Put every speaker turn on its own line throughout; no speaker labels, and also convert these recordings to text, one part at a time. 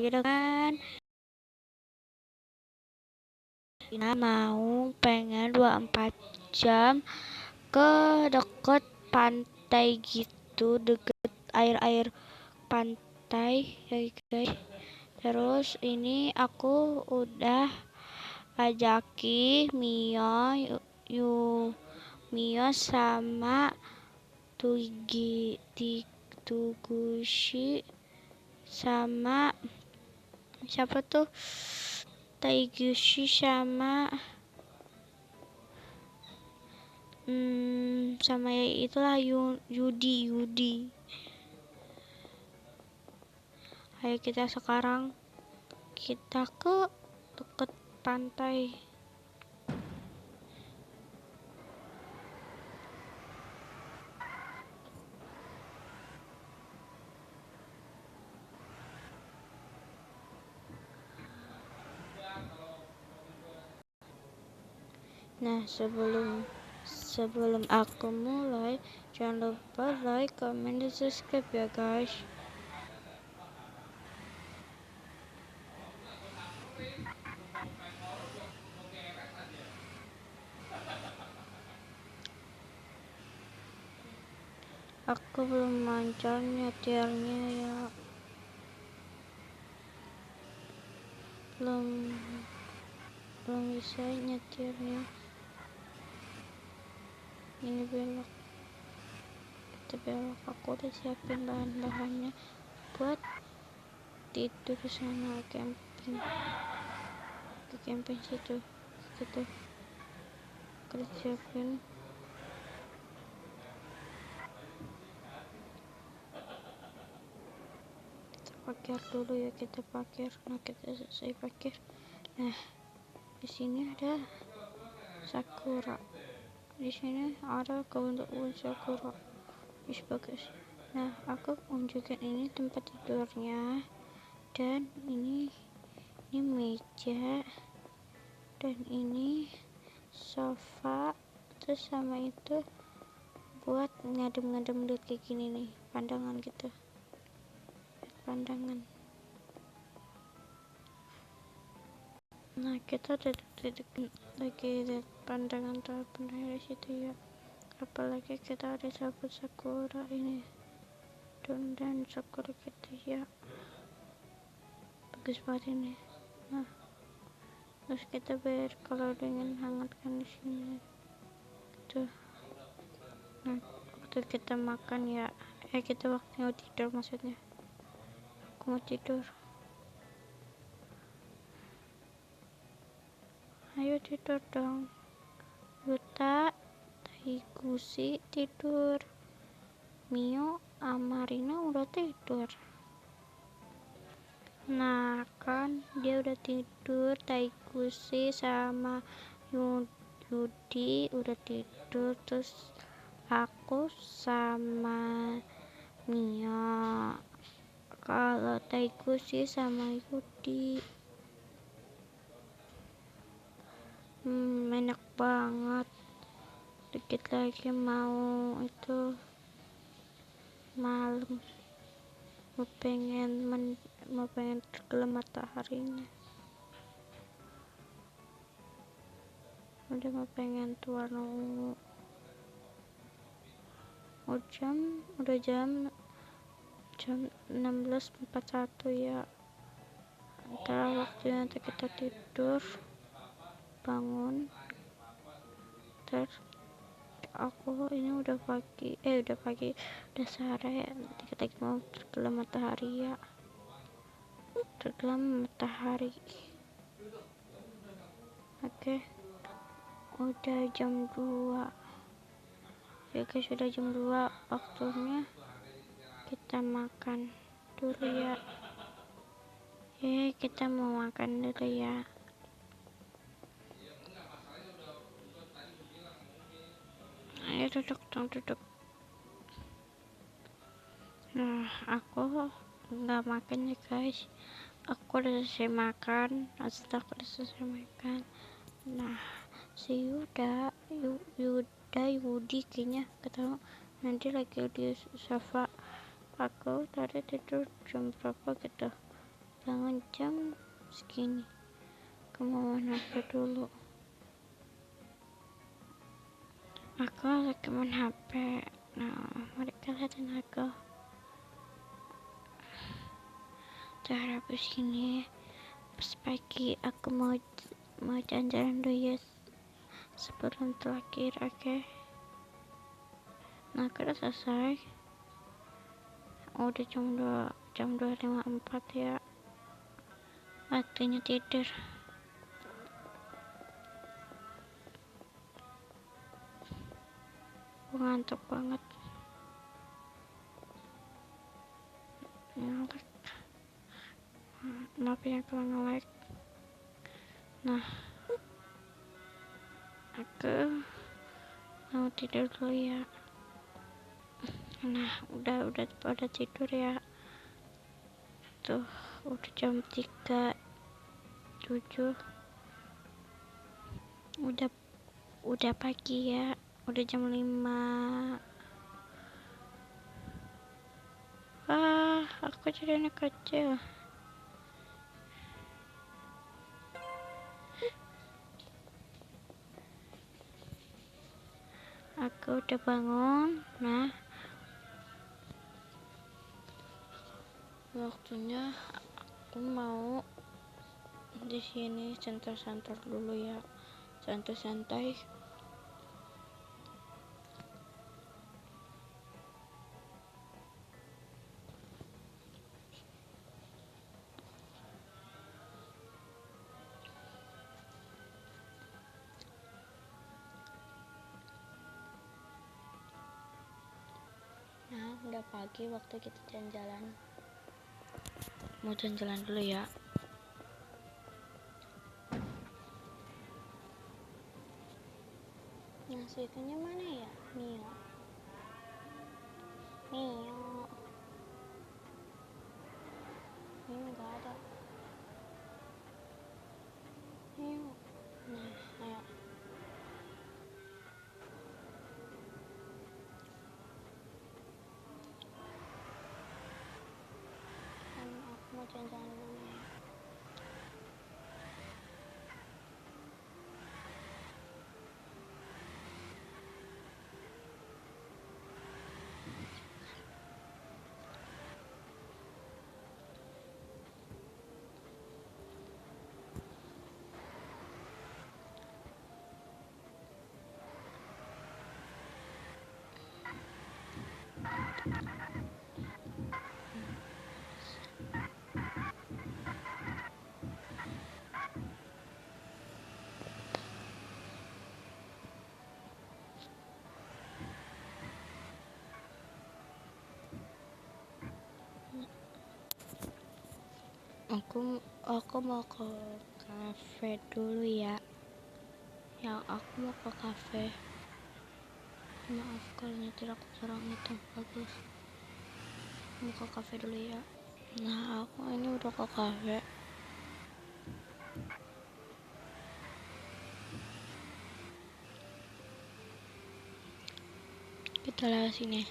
gitu kan. Nah, mau pengen 24 jam ke deket pantai gitu, deket air-air pantai ya guys. Terus ini aku udah ajaki Mio sama Tugushi sama siapa tuh, Taiguchi sama sama itulah Yudi. Ayo kita sekarang kita ke deket pantai. Nah, sebelum aku mulai, jangan lupa like, comment, dan subscribe ya guys. Aku belum lancar nyetirnya ya. Belum bisa nyetirnya. Ini belok. Kita belok. Aku udah siapin bahan-bahannya buat tidur sana camping. Di camping situ. Gitu. Kita siapin. Parkir dulu ya, kita parkir. Nah, kita selesai parkir. Nah, di sini ada sakura. Di sini ada kebun sakura. Bagus. Nah, aku unjukin ini tempat tidurnya, dan ini meja, dan ini sofa, terus sama itu buat ngadem-ngadem lihat kayak gini nih, pandangan gitu. Pandangan. Nah, kita udah lagi lihat pandangan dari situ ya. Apalagi kita ada sabut sakura ini, dan sakura kita ya, bagus banget ini. Nah, terus kita biar kalau dingin hangatkan di sini tuh. Nah, waktu kita makan ya, kita waktunya tidur, maksudnya aku mau tidur. Ayo tidur dong. Yuta, Taiguchi tidur, Mio, Amarina udah tidur. Nah, kan dia udah tidur. Taiguchi sama Yudi udah tidur. Terus aku sama Mia. Kalau Taiguchi sama Yudi enak banget. Dikit lagi mau itu malam, mau pengen tenggelam mataharinya. Udah mau pengen warna ungu. Udah jam 16.41 ya. Antara waktunya nanti kita tidur, bangun. Terus aku ini udah udah sore. Kita mau tenggelam matahari ya. Tenggelam matahari. Oke. Udah jam 2 ya guys, sudah jam 2, waktunya kita makan dulu ya. Kita mau makan dulu ya. Ayo duduk. Nah, aku nggak makan ya guys. Aku udah selesai makan. Nah, si Yudi kayaknya ketemu nanti lagi di sofa. Aku tadi tidur jam berapa gitu, bangun jam segini, kemauan HP dulu. Aku lagi main HP. Nah, mereka liatin aku. Cara habis ini pas pagi aku mau jalan-jalan dulu ya sebelum terakhir, oke? Nah, aku udah selesai. Udah jam 2.54 ya. Waktunya tidur. Aku ngantuk banget. Nge-lag. Maaf ya kalau nge-lag. Nah, aku mau tidur dulu ya. Nah, udah tidur ya. Tuh, udah jam 3.07. Udah pagi ya. Udah jam 5. Aku jadi anak kecil. Aku udah bangun. Nah, waktunya aku mau di sini santai-santai dulu ya. Santai-santai. Nah, udah pagi, waktu kita jalan-jalan. Mau jalan-jalan dulu ya. Nasi itunya mana ya? Mio. Ini nggak ada. Mio. Nah, ayo. Aku mau jalan-jalan dulu ya. Aku mau ke kafe dulu ya. Aku mau ke kafe. Maaf kalau nyetir aku kurang itu bagus. Mau ke kafe dulu ya. Nah, aku ini udah ke kafe. Kita lewat sini.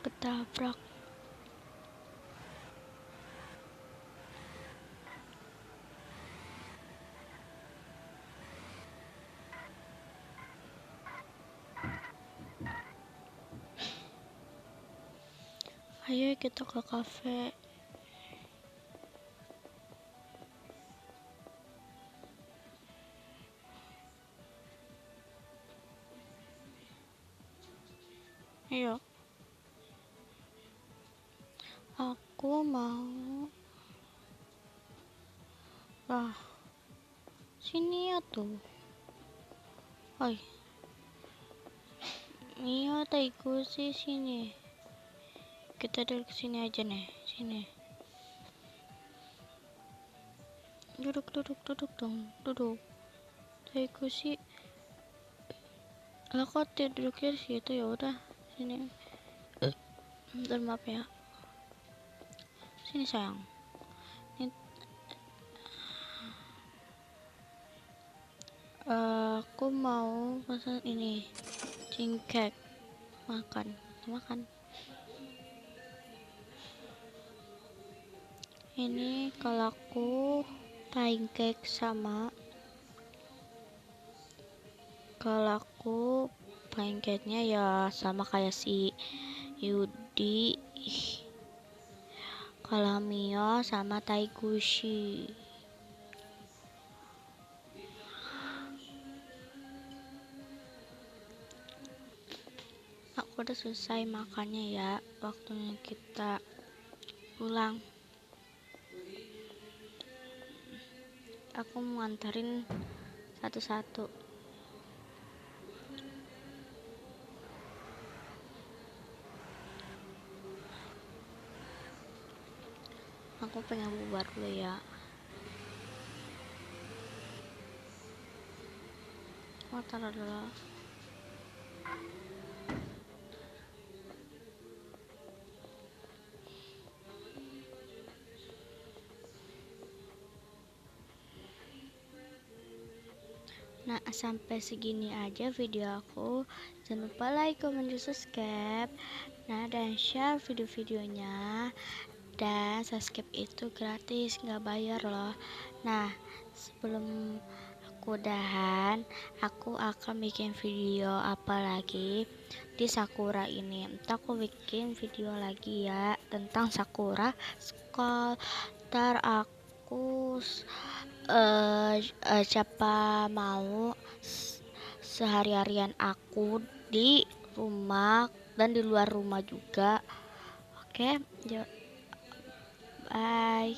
Ketabrak. Ayo kita ke kafe. Ayo. Aku mau. Sini ya tuh. Oi. Iya, taiku sih sini. Kita duduk sini aja nih, sini. Duduk dong, duduk. Taiku sih. Lah kok duduknya di situ, ya udah sini. Bentar, maaf ya. Sini sayang. Ini Aku mau pesan ini cingkek, makan. Ini kalau aku pancake sama pancake-nya ya sama kayak si Yudi. Kalau Mio sama Taiguchi. Aku udah selesai makannya ya, waktunya kita pulang. Aku mau nganterin satu-satu. Aku pengen bubar dulu ya. Mau taruh dulu. Nah, sampai segini aja video aku. Jangan lupa like, comment, dan subscribe. Nah, dan share video-videonya. Dan subscribe itu gratis, nggak bayar loh. Nah, sebelum aku udahan, aku akan bikin video apa lagi di Sakura ini. Entah aku bikin video lagi ya tentang Sakura School. Ntar aku siapa mau sehari-harian aku di rumah dan di luar rumah juga. Oke,